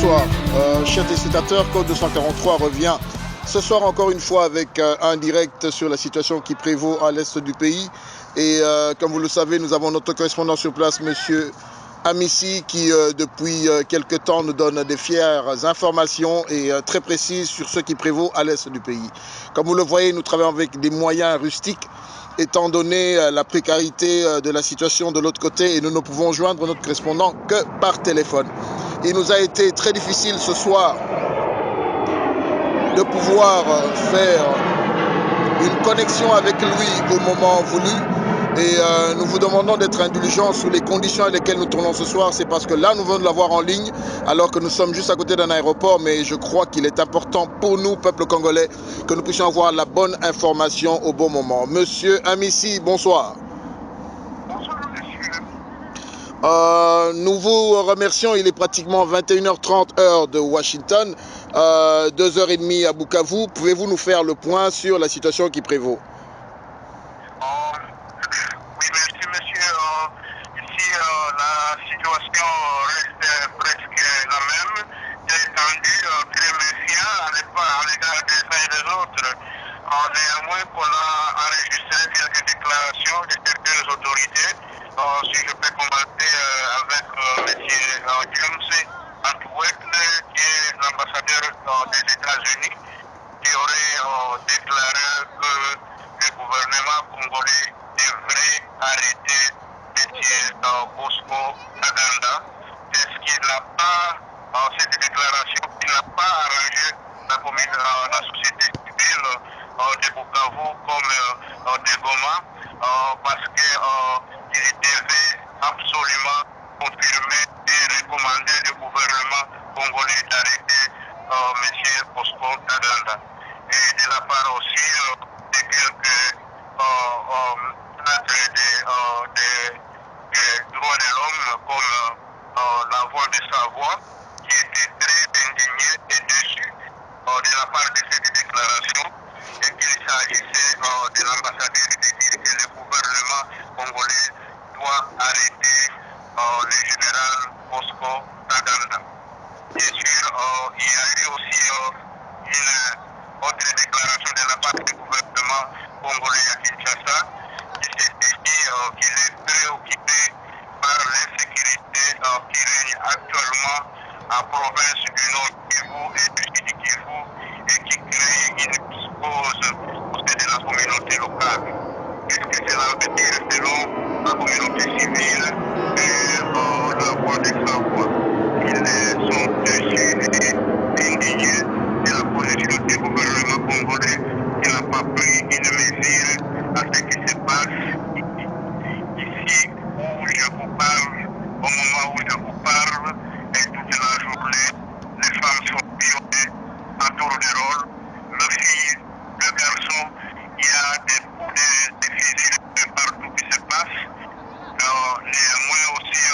bonsoir. Chers téléspectateurs, Code 243 revient ce soir encore une fois avec un direct sur la situation qui prévaut à l'est du pays. Et comme vous le savez, nous avons notre correspondant sur place, monsieur Amissi, qui depuis quelque temps nous donne des fières informations et très précises sur ce qui prévaut à l'est du pays. Comme vous le voyez, nous travaillons avec des moyens rustiques, étant donné la précarité de la situation de l'autre côté, et nous ne pouvons joindre notre correspondant que par téléphone. Il nous a été très difficile ce soir de pouvoir faire une connexion avec lui au moment voulu. Et nous vous demandons d'être indulgents sur les conditions avec lesquelles nous tournons ce soir. C'est parce que là, nous venons de l'avoir en ligne, alors que nous sommes juste à côté d'un aéroport. Mais je crois qu'il est important pour nous, peuple congolais, que nous puissions avoir la bonne information au bon moment. Monsieur Amissi, bonsoir. Nous vous remercions, il est pratiquement 21h30 heure de Washington, 2h30 à Bukavu. Pouvez-vous nous faire le point sur la situation qui prévaut? Oui, merci monsieur. Ici, la situation reste presque la même. Détendue, très méfiant à l'égard des uns et des autres. Néanmoins, qu'on a enregistré quelques déclarations de certaines autorités. Si je peux commencer avec monsieur James Antwerpen, qui est l'ambassadeur des États-Unis, qui aurait déclaré que le gouvernement congolais devrait arrêter M. Bosco Ntaganda. C'est ce qui n'a pas, cette déclaration qui n'a pas arrangé la société civile de Bukavu comme de Goma, parce qu'il devait absolument confirmer et recommander le gouvernement congolais d'arrêter M. Bosco Ntaganda. Et de la part aussi de quelques cadres des droits de l'homme comme la voix de Savoie, qui était très indignée et déçue de la part de cette déclaration, et qu'il s'agissait de l'ambassadeur de dire que le gouvernement congolais doit arrêter le général Bosco Ntaganda. Bien sûr, il y a eu aussi une autre déclaration de la part du gouvernement congolais à Kinshasa, qui s'est dit qu'il est préoccupé par l'insécurité qui règne actuellement en province du Nord Kivu et du Sud Kivu, et qui crée une psychose au sein de la communauté locale. Qu'est-ce que cela veut dire selon la communauté civile et la voix des Savoie? Ils sont déçus et indignés de la position du gouvernement congolais qui n'a pas pris une mesure à ce qui se passe ici où je vous parle, au moment où je vous parle, et toute la journée, les femmes sont violées à tour de rôle, le fille, le garçon, il y a des fusils de partout qui se passent. Néanmoins aussi,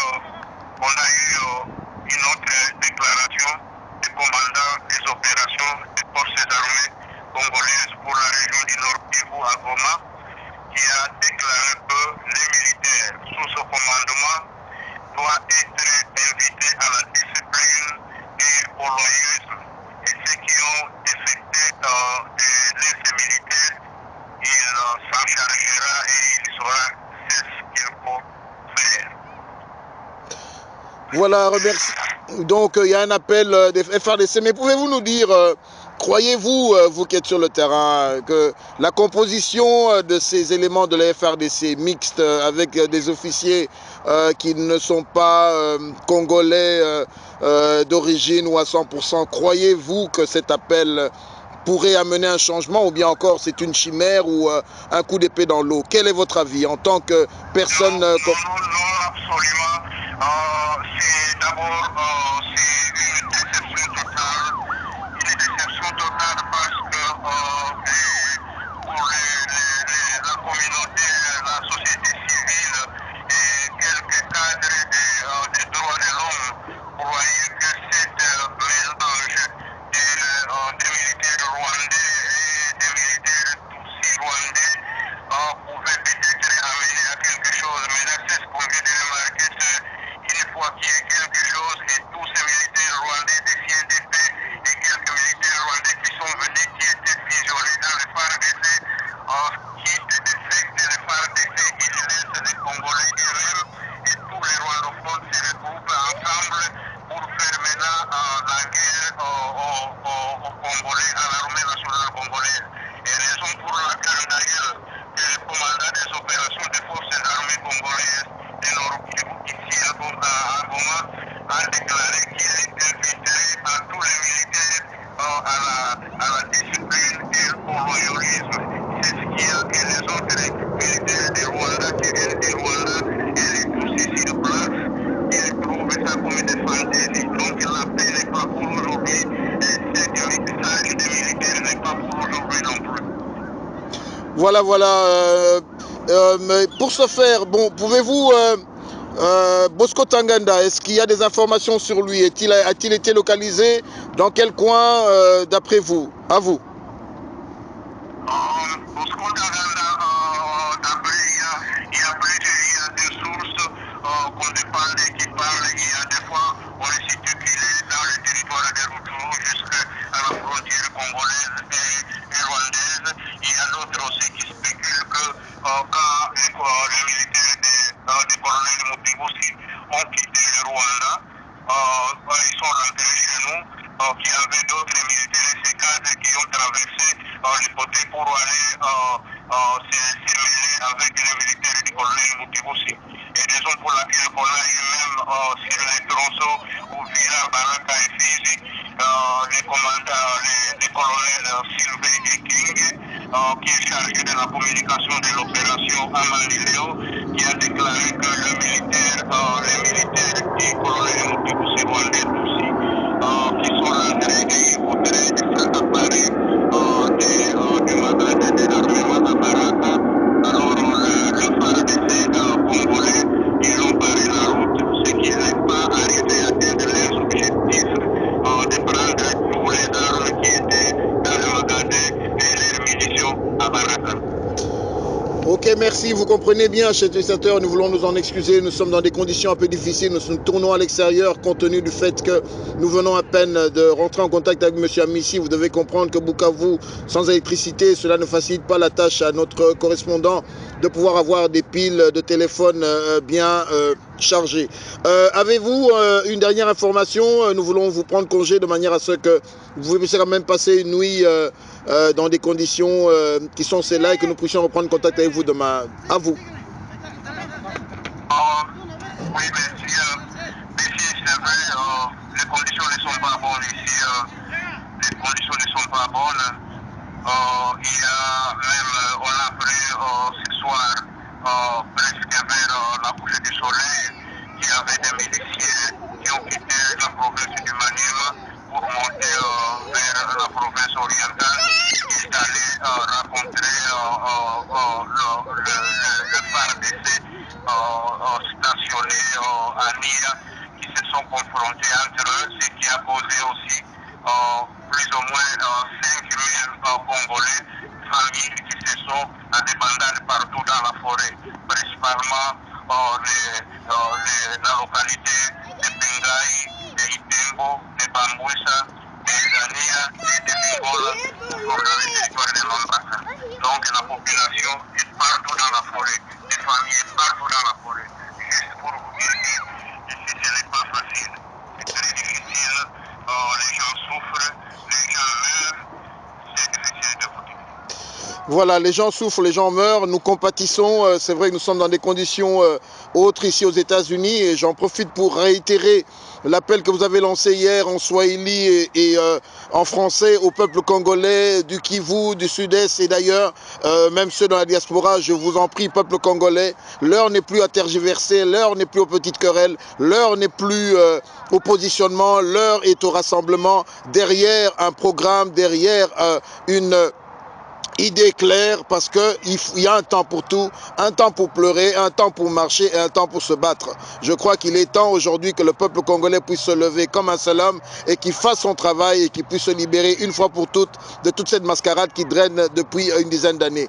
on a eu une autre déclaration du commandant des opérations des forces armées congolaises pour la région du Nord Kivu à Goma, qui a déclaré que les militaires sous ce commandement doivent être invités à la discipline et au loyalisme. Et ceux qui ont défecté de l'aide militaire, il s'en chargera et il saura ce qu'il faut faire. Voilà, remercie. Donc il y a un appel des FRDC. Mais pouvez-vous nous dire, croyez-vous, vous qui êtes sur le terrain, que la composition de ces éléments de la FRDC mixte avec des officiers qui ne sont pas congolais d'origine ou à 100%, croyez-vous que cet appel pourrait amener un changement, ou bien encore c'est une chimère ou un coup d'épée dans l'eau? Quel est votre avis en tant que personne... Non, absolument. C'est d'abord c'est une déception totale. Une déception totale parce que pour la communauté, la société civile et quelques cadres des droits de l'homme croyaient que cet mélange des militaires rwandais et des militaires tutsis rwandais pouvait peut-être amener à quelque chose. Mais là, c'est ce qu'on vient de remarquer, c'est une fois qu'il y a quelque chose et tous ces militaires rwandais d'ailleurs que le commandant des opérations des forces armées congolaises de Nord-Kivu ici à Goma a déclaré qu'il inviterait à tous les militaires à la discipline et au loyalisme. C'est ce qu'il y a que les autres militaires du Rwanda qui viennent du Rwanda et les tous ici de place, ils trouvent ça comme une fantaisie. Donc la paix n'est pas pour aujourd'hui et cette salle des militaires n'est pas pour aujourd'hui non plus. Voilà, voilà. Mais pour ce faire, bon, pouvez-vous, Bosco Tanganda, est-ce qu'il y a des informations sur lui? A-t-il été localisé? Dans quel coin, d'après vous? À vous. Bosco Tanganda, d'après, il y a des sources qu'on dépend qui parlent. Il y a des fois, on est situé qu'il est dans le territoire de Rutshuru jusqu'à la frontière congolaise et rwandaise. Il y a d'autres aussi qui spéculent que quand les militaires des colonels Mutibusi ont quitté le Rwanda, ils sont rentrés chez nous, qu'il y avait d'autres militaires et ces cadres qui ont traversé les côtés pour aller se mêler avec les militaires du colonel Mutibusi. Et raison pour laquelle on a eu même sur les tronçons où Villa, Baraka et Fizi, les commandants, les colonels Sylvain et King, qui est chargé de la communication de l'opération Amanileo, qui a déclaré que les militaires du colonel Mutibusi rwandais aussi, qui sont rentrés et ils voudraient s'accaparer du magasin de l'armement à Baraka. Alors le FARDC congolais, ils ont barré la route, ce qui n'est pas arrivé à atteindre les objectifs de prendre tous les armes qui étaient dans le magasin et les munitions à Baraka. Ok, merci. Vous comprenez bien, chers téléspectateurs, nous voulons nous en excuser. Nous sommes dans des conditions un peu difficiles. Nous nous tournons à l'extérieur compte tenu du fait que nous venons à peine de rentrer en contact avec M. Amissi. Vous devez comprendre que Bukavu, sans électricité, cela ne facilite pas la tâche à notre correspondant de pouvoir avoir des piles de téléphone bien chargées. Avez-vous une dernière information? Nous voulons vous prendre congé de manière à ce que vous puissiez quand même passer une nuit dans des conditions qui sont celles-là et que nous puissions reprendre contact avec vous demain. À vous. Oui, merci. Ici, c'est vrai, les conditions ne sont pas bonnes ici. Les conditions ne sont pas bonnes. Il y a même, on a pris ce soir, presque vers la couche du soleil, qu'il y avait des miliciens qui ont quitté la province du Maniema pour monter vers la province orientale. Ils sont allés rencontrer le FARDC stationnés à Nia, qui se sont confrontés entre eux, ce qui a causé aussi plus ou moins 5000 Congolais, familles qui se sont indépendantes partout dans la forêt, principalement la localité de Bengaï, de Itembo, de Bambouissa, de Zania et de Lingola, toujours dans le territoire de Mambasa. Donc la population est partout dans la forêt, les familles sont partout dans la forêt. Juste pour vous dire que ici ce n'est pas facile, c'est très difficile, les gens souffrent, les gens meurent, c'est difficile de vous dire. Voilà, les gens souffrent, les gens meurent, nous compatissons. C'est vrai que nous sommes dans des conditions autres ici aux États-Unis et j'en profite pour réitérer l'appel que vous avez lancé hier en Swahili et en français au peuple congolais du Kivu, du Sud-Est et d'ailleurs, même ceux dans la diaspora. Je vous en prie, peuple congolais, l'heure n'est plus à tergiverser, l'heure n'est plus aux petites querelles, l'heure n'est plus au positionnement, l'heure est au rassemblement derrière un programme, derrière une idée claire, parce qu'il y a un temps pour tout, un temps pour pleurer, un temps pour marcher et un temps pour se battre. Je crois qu'il est temps aujourd'hui que le peuple congolais puisse se lever comme un seul homme et qu'il fasse son travail et qu'il puisse se libérer une fois pour toutes de toute cette mascarade qui draine depuis une dizaine d'années.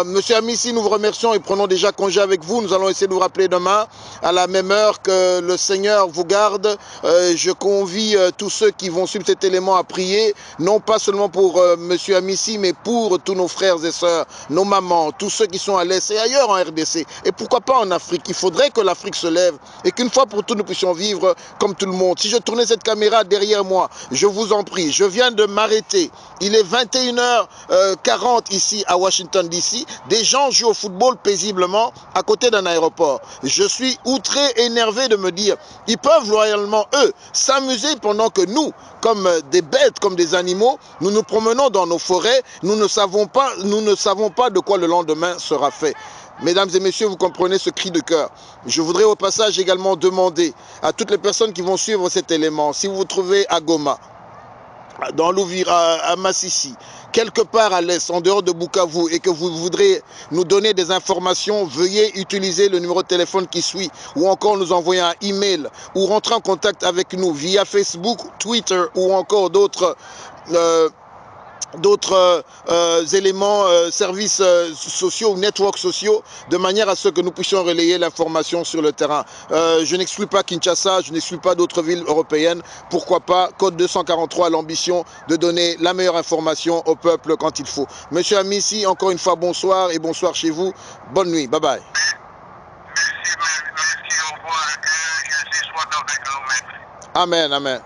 Monsieur Amissi, nous vous remercions et prenons déjà congé avec vous. Nous allons essayer de vous rappeler demain à la même heure. Que le Seigneur vous garde. Je convie tous ceux qui vont suivre cet élément à prier, non pas seulement pour Monsieur Amissi, mais pour tous nos frères et sœurs, nos mamans, tous ceux qui sont à l'Est et ailleurs en RDC. Et pourquoi pas en Afrique? Il faudrait que l'Afrique se lève et qu'une fois pour toutes nous puissions vivre comme tout le monde. Si je tournais cette caméra derrière moi, je vous en prie, je viens de m'arrêter. Il est 21h40 ici à Washington DC. Des gens jouent au football paisiblement à côté d'un aéroport. Je suis outré, énervé de me dire, ils peuvent loyalement, eux, s'amuser pendant que nous, comme des bêtes, comme des animaux, nous nous promenons dans nos forêts, nous ne savons pas de quoi le lendemain sera fait. Mesdames et messieurs, vous comprenez ce cri de cœur. Je voudrais au passage également demander à toutes les personnes qui vont suivre cet élément, si vous vous trouvez à Goma, dans l'Ouvira, à Massissi, quelque part à l'est, en dehors de Bukavu, et que vous voudrez nous donner des informations, veuillez utiliser le numéro de téléphone qui suit, ou encore nous envoyer un email, ou rentrer en contact avec nous via Facebook, Twitter, ou encore d'autres éléments, services sociaux ou networks sociaux, de manière à ce que nous puissions relayer l'information sur le terrain. Je n'exclus pas Kinshasa, je n'exclus pas d'autres villes européennes. Pourquoi pas, Code 243 a l'ambition de donner la meilleure information au peuple quand il faut. Monsieur Amissi, encore une fois, bonsoir et bonsoir chez vous. Bonne nuit, bye bye. Merci, au revoir, que Jésus soit avec nous, maître. Amen, amen.